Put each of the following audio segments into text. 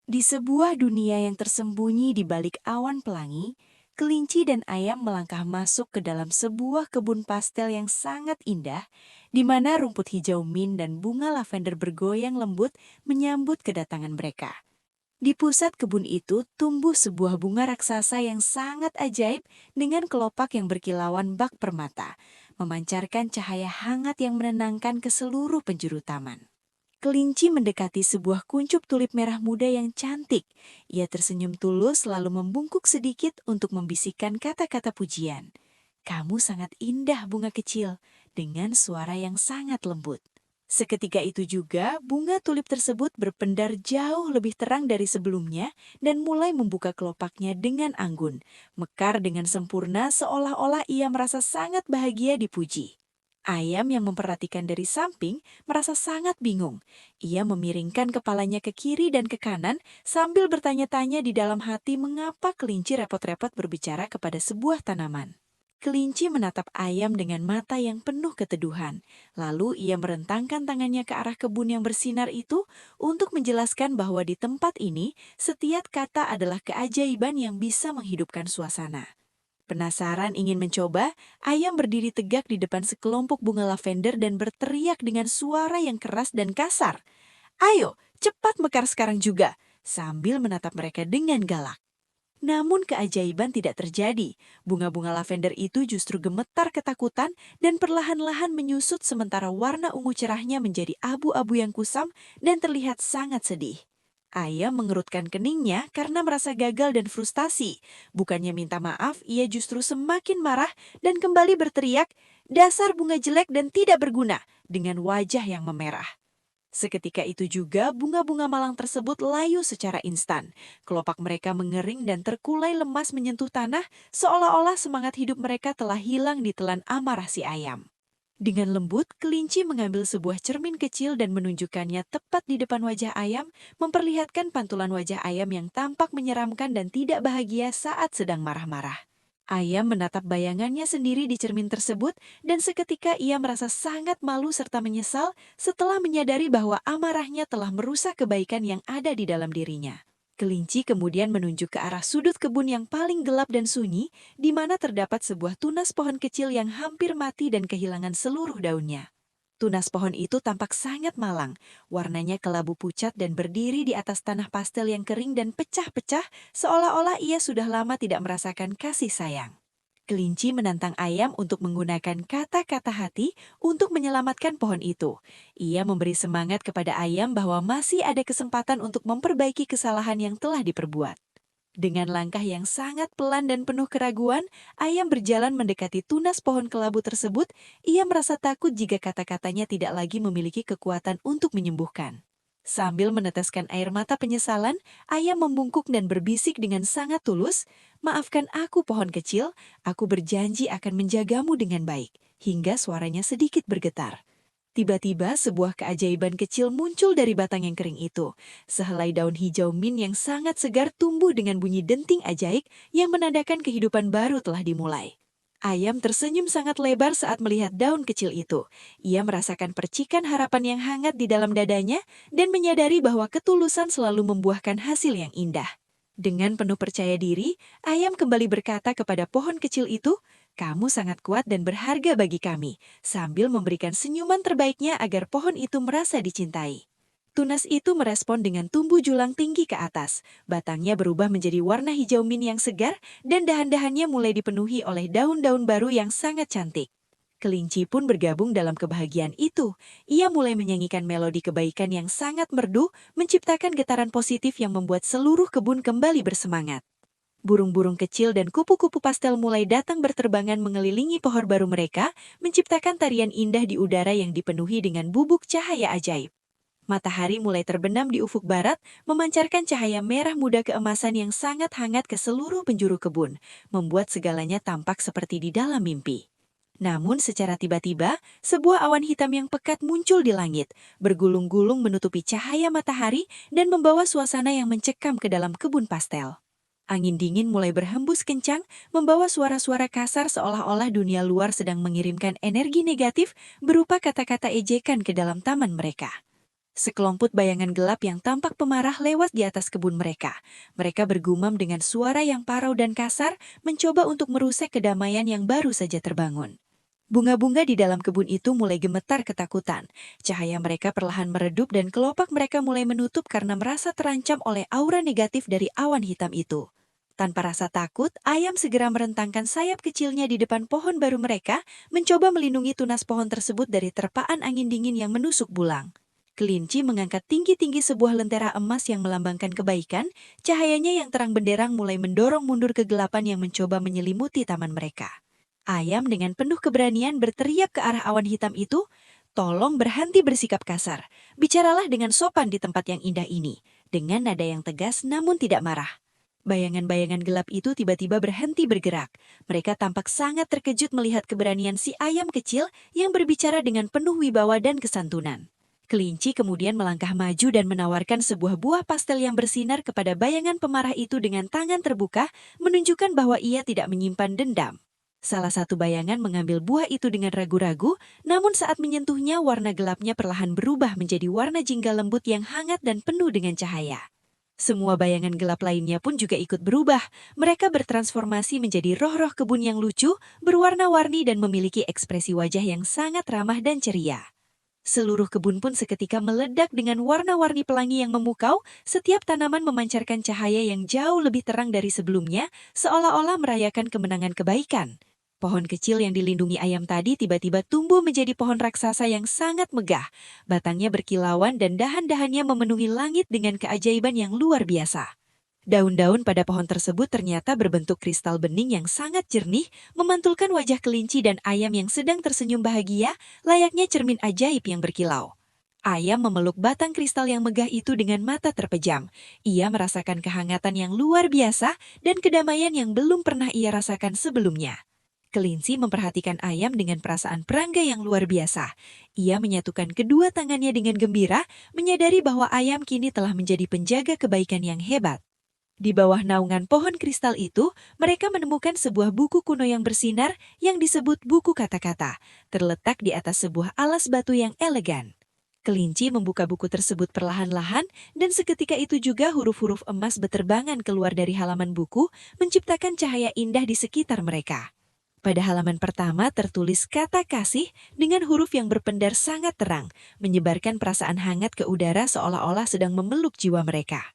Di sebuah dunia yang tersembunyi di balik awan pelangi, kelinci dan ayam melangkah masuk ke dalam sebuah kebun pastel yang sangat indah, di mana rumput hijau mint dan bunga lavender bergoyang lembut menyambut kedatangan mereka. Di pusat kebun itu tumbuh sebuah bunga raksasa yang sangat ajaib dengan kelopak yang berkilauan bak permata, memancarkan cahaya hangat yang menenangkan ke seluruh penjuru taman. Kelinci mendekati sebuah kuncup tulip merah muda yang cantik. Ia tersenyum tulus lalu membungkuk sedikit untuk membisikkan kata-kata pujian. Kamu sangat indah bunga kecil, dengan suara yang sangat lembut. Seketika itu juga, bunga tulip tersebut berpendar jauh lebih terang dari sebelumnya dan mulai membuka kelopaknya dengan anggun, mekar dengan sempurna seolah-olah ia merasa sangat bahagia dipuji. Ayam yang memperhatikan dari samping merasa sangat bingung. Ia memiringkan kepalanya ke kiri dan ke kanan sambil bertanya-tanya di dalam hati mengapa kelinci repot-repot berbicara kepada sebuah tanaman. Kelinci menatap ayam dengan mata yang penuh keteduhan. Lalu ia merentangkan tangannya ke arah kebun yang bersinar itu untuk menjelaskan bahwa di tempat ini setiap kata adalah keajaiban yang bisa menghidupkan suasana. Penasaran ingin mencoba, ayam berdiri tegak di depan sekelompok bunga lavender dan berteriak dengan suara yang keras dan kasar. Ayo, cepat mekar sekarang juga, sambil menatap mereka dengan galak. Namun keajaiban tidak terjadi. Bunga-bunga lavender itu justru gemetar ketakutan dan perlahan-lahan menyusut sementara warna ungu cerahnya menjadi abu-abu yang kusam dan terlihat sangat sedih. Ayam mengerutkan keningnya karena merasa gagal dan frustasi. Bukannya minta maaf, ia justru semakin marah dan kembali berteriak, "Dasar bunga jelek dan tidak berguna," dengan wajah yang memerah. Seketika itu juga bunga-bunga malang tersebut layu secara instan. Kelopak mereka mengering dan terkulai lemas menyentuh tanah seolah-olah semangat hidup mereka telah hilang ditelan amarah si ayam. Dengan lembut, kelinci mengambil sebuah cermin kecil dan menunjukkannya tepat di depan wajah ayam, memperlihatkan pantulan wajah ayam yang tampak menyeramkan dan tidak bahagia saat sedang marah-marah. Ayam menatap bayangannya sendiri di cermin tersebut dan seketika ia merasa sangat malu serta menyesal setelah menyadari bahwa amarahnya telah merusak kebaikan yang ada di dalam dirinya. Kelinci kemudian menunjuk ke arah sudut kebun yang paling gelap dan sunyi, di mana terdapat sebuah tunas pohon kecil yang hampir mati dan kehilangan seluruh daunnya. Tunas pohon itu tampak sangat malang, warnanya kelabu pucat dan berdiri di atas tanah pastel yang kering dan pecah-pecah seolah-olah ia sudah lama tidak merasakan kasih sayang. Kelinci menantang ayam untuk menggunakan kata-kata hati untuk menyelamatkan pohon itu. Ia memberi semangat kepada ayam bahwa masih ada kesempatan untuk memperbaiki kesalahan yang telah diperbuat. Dengan langkah yang sangat pelan dan penuh keraguan, ayam berjalan mendekati tunas pohon kelabu tersebut. Ia merasa takut jika kata-katanya tidak lagi memiliki kekuatan untuk menyembuhkan. Sambil meneteskan air mata penyesalan, ayam membungkuk dan berbisik dengan sangat tulus, "Maafkan aku pohon kecil, aku berjanji akan menjagamu dengan baik," hingga suaranya sedikit bergetar. Tiba-tiba sebuah keajaiban kecil muncul dari batang yang kering itu. Sehelai daun hijau mint yang sangat segar tumbuh dengan bunyi denting ajaib yang menandakan kehidupan baru telah dimulai. Ayam tersenyum sangat lebar saat melihat daun kecil itu. Ia merasakan percikan harapan yang hangat di dalam dadanya dan menyadari bahwa ketulusan selalu membuahkan hasil yang indah. Dengan penuh percaya diri, ayam kembali berkata kepada pohon kecil itu, "Kamu sangat kuat dan berharga bagi kami," sambil memberikan senyuman terbaiknya agar pohon itu merasa dicintai. Tunas itu merespon dengan tumbuh julang tinggi ke atas. Batangnya berubah menjadi warna hijau mint yang segar dan dahan-dahannya mulai dipenuhi oleh daun-daun baru yang sangat cantik. Kelinci pun bergabung dalam kebahagiaan itu. Ia mulai menyanyikan melodi kebaikan yang sangat merdu, menciptakan getaran positif yang membuat seluruh kebun kembali bersemangat. Burung-burung kecil dan kupu-kupu pastel mulai datang berterbangan mengelilingi pohon baru mereka, menciptakan tarian indah di udara yang dipenuhi dengan bubuk cahaya ajaib. Matahari mulai terbenam di ufuk barat, memancarkan cahaya merah muda keemasan yang sangat hangat ke seluruh penjuru kebun, membuat segalanya tampak seperti di dalam mimpi. Namun secara tiba-tiba, sebuah awan hitam yang pekat muncul di langit, bergulung-gulung menutupi cahaya matahari dan membawa suasana yang mencekam ke dalam kebun pastel. Angin dingin mulai berhembus kencang, membawa suara-suara kasar seolah-olah dunia luar sedang mengirimkan energi negatif berupa kata-kata ejekan ke dalam taman mereka. Sekelompok bayangan gelap yang tampak pemarah lewat di atas kebun mereka. Mereka bergumam dengan suara yang parau dan kasar, mencoba untuk merusak kedamaian yang baru saja terbangun. Bunga-bunga di dalam kebun itu mulai gemetar ketakutan. Cahaya mereka perlahan meredup dan kelopak mereka mulai menutup karena merasa terancam oleh aura negatif dari awan hitam itu. Tanpa rasa takut, ayam segera merentangkan sayap kecilnya di depan pohon baru mereka, mencoba melindungi tunas pohon tersebut dari terpaan angin dingin yang menusuk bulang. Kelinci mengangkat tinggi-tinggi sebuah lentera emas yang melambangkan kebaikan, cahayanya yang terang benderang mulai mendorong mundur kegelapan yang mencoba menyelimuti taman mereka. Ayam dengan penuh keberanian berteriak ke arah awan hitam itu, "Tolong berhenti bersikap kasar. Bicaralah dengan sopan di tempat yang indah ini," dengan nada yang tegas namun tidak marah. Bayangan-bayangan gelap itu tiba-tiba berhenti bergerak. Mereka tampak sangat terkejut melihat keberanian si ayam kecil yang berbicara dengan penuh wibawa dan kesantunan. Kelinci kemudian melangkah maju dan menawarkan sebuah buah pastel yang bersinar kepada bayangan pemarah itu dengan tangan terbuka, menunjukkan bahwa ia tidak menyimpan dendam. Salah satu bayangan mengambil buah itu dengan ragu-ragu, namun saat menyentuhnya warna gelapnya perlahan berubah menjadi warna jingga lembut yang hangat dan penuh dengan cahaya. Semua bayangan gelap lainnya pun juga ikut berubah. Mereka bertransformasi menjadi roh-roh kebun yang lucu, berwarna-warni dan memiliki ekspresi wajah yang sangat ramah dan ceria. Seluruh kebun pun seketika meledak dengan warna-warni pelangi yang memukau, setiap tanaman memancarkan cahaya yang jauh lebih terang dari sebelumnya, seolah-olah merayakan kemenangan kebaikan. Pohon kecil yang dilindungi ayam tadi tiba-tiba tumbuh menjadi pohon raksasa yang sangat megah. Batangnya berkilauan dan dahan-dahannya memenuhi langit dengan keajaiban yang luar biasa. Daun-daun pada pohon tersebut ternyata berbentuk kristal bening yang sangat jernih, memantulkan wajah kelinci dan ayam yang sedang tersenyum bahagia, layaknya cermin ajaib yang berkilau. Ayam memeluk batang kristal yang megah itu dengan mata terpejam. Ia merasakan kehangatan yang luar biasa dan kedamaian yang belum pernah ia rasakan sebelumnya. Kelinci memperhatikan ayam dengan perasaan perangga yang luar biasa. Ia menyatukan kedua tangannya dengan gembira, menyadari bahwa ayam kini telah menjadi penjaga kebaikan yang hebat. Di bawah naungan pohon kristal itu, mereka menemukan sebuah buku kuno yang bersinar yang disebut buku kata-kata, terletak di atas sebuah alas batu yang elegan. Kelinci membuka buku tersebut perlahan-lahan dan seketika itu juga huruf-huruf emas beterbangan keluar dari halaman buku, menciptakan cahaya indah di sekitar mereka. Pada halaman pertama tertulis kata kasih dengan huruf yang berpendar sangat terang, menyebarkan perasaan hangat ke udara seolah-olah sedang memeluk jiwa mereka.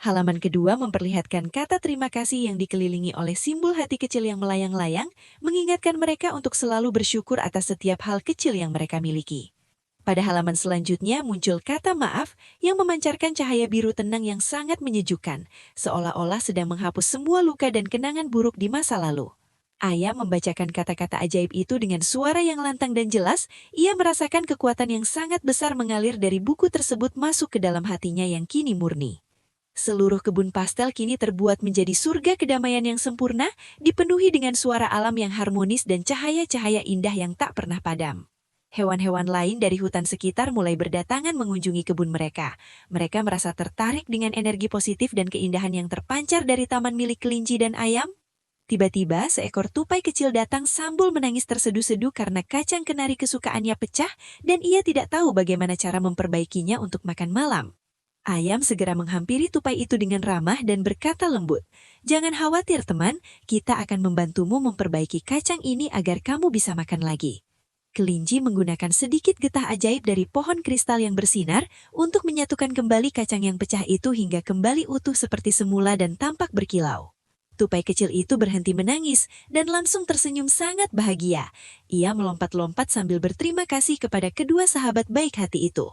Halaman kedua memperlihatkan kata terima kasih yang dikelilingi oleh simbol hati kecil yang melayang-layang, mengingatkan mereka untuk selalu bersyukur atas setiap hal kecil yang mereka miliki. Pada halaman selanjutnya muncul kata maaf yang memancarkan cahaya biru tenang yang sangat menyejukkan, seolah-olah sedang menghapus semua luka dan kenangan buruk di masa lalu. Ayam membacakan kata-kata ajaib itu dengan suara yang lantang dan jelas, ia merasakan kekuatan yang sangat besar mengalir dari buku tersebut masuk ke dalam hatinya yang kini murni. Seluruh kebun pastel kini terbuat menjadi surga kedamaian yang sempurna, dipenuhi dengan suara alam yang harmonis dan cahaya-cahaya indah yang tak pernah padam. Hewan-hewan lain dari hutan sekitar mulai berdatangan mengunjungi kebun mereka. Mereka merasa tertarik dengan energi positif dan keindahan yang terpancar dari taman milik kelinci dan ayam. Tiba-tiba seekor tupai kecil datang sambil menangis terseduh-seduh karena kacang kenari kesukaannya pecah dan ia tidak tahu bagaimana cara memperbaikinya untuk makan malam. Ayam segera menghampiri tupai itu dengan ramah dan berkata lembut, "Jangan khawatir teman, kita akan membantumu memperbaiki kacang ini agar kamu bisa makan lagi." Kelinci menggunakan sedikit getah ajaib dari pohon kristal yang bersinar untuk menyatukan kembali kacang yang pecah itu hingga kembali utuh seperti semula dan tampak berkilau. Tupai kecil itu berhenti menangis dan langsung tersenyum sangat bahagia. Ia melompat-lompat sambil berterima kasih kepada kedua sahabat baik hati itu.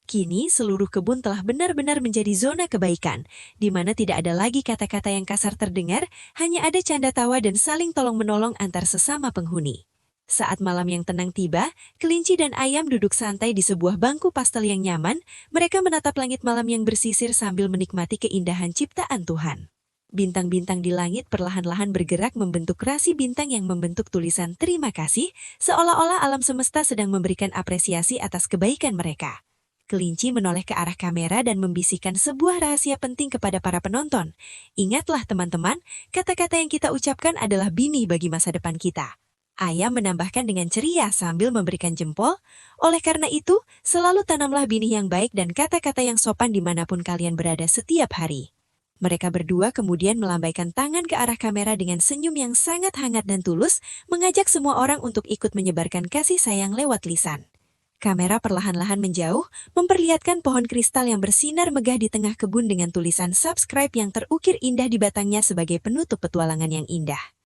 Kini seluruh kebun telah benar-benar menjadi zona kebaikan, di mana tidak ada lagi kata-kata yang kasar terdengar, hanya ada canda tawa dan saling tolong-menolong antar sesama penghuni. Saat malam yang tenang tiba, kelinci dan ayam duduk santai di sebuah bangku pastel yang nyaman, mereka menatap langit malam yang bersisir sambil menikmati keindahan ciptaan Tuhan. Bintang-bintang di langit perlahan-lahan bergerak membentuk rasi bintang yang membentuk tulisan terima kasih, seolah-olah alam semesta sedang memberikan apresiasi atas kebaikan mereka. Kelinci menoleh ke arah kamera dan membisikkan sebuah rahasia penting kepada para penonton. Ingatlah teman-teman, kata-kata yang kita ucapkan adalah benih bagi masa depan kita. Ayam menambahkan dengan ceria sambil memberikan jempol. Oleh karena itu, selalu tanamlah benih yang baik dan kata-kata yang sopan dimanapun kalian berada setiap hari. Mereka berdua kemudian melambaikan tangan ke arah kamera dengan senyum yang sangat hangat dan tulus, mengajak semua orang untuk ikut menyebarkan kasih sayang lewat lisan. Kamera perlahan-lahan menjauh, memperlihatkan pohon kristal yang bersinar megah di tengah kebun dengan tulisan subscribe yang terukir indah di batangnya sebagai penutup petualangan yang indah.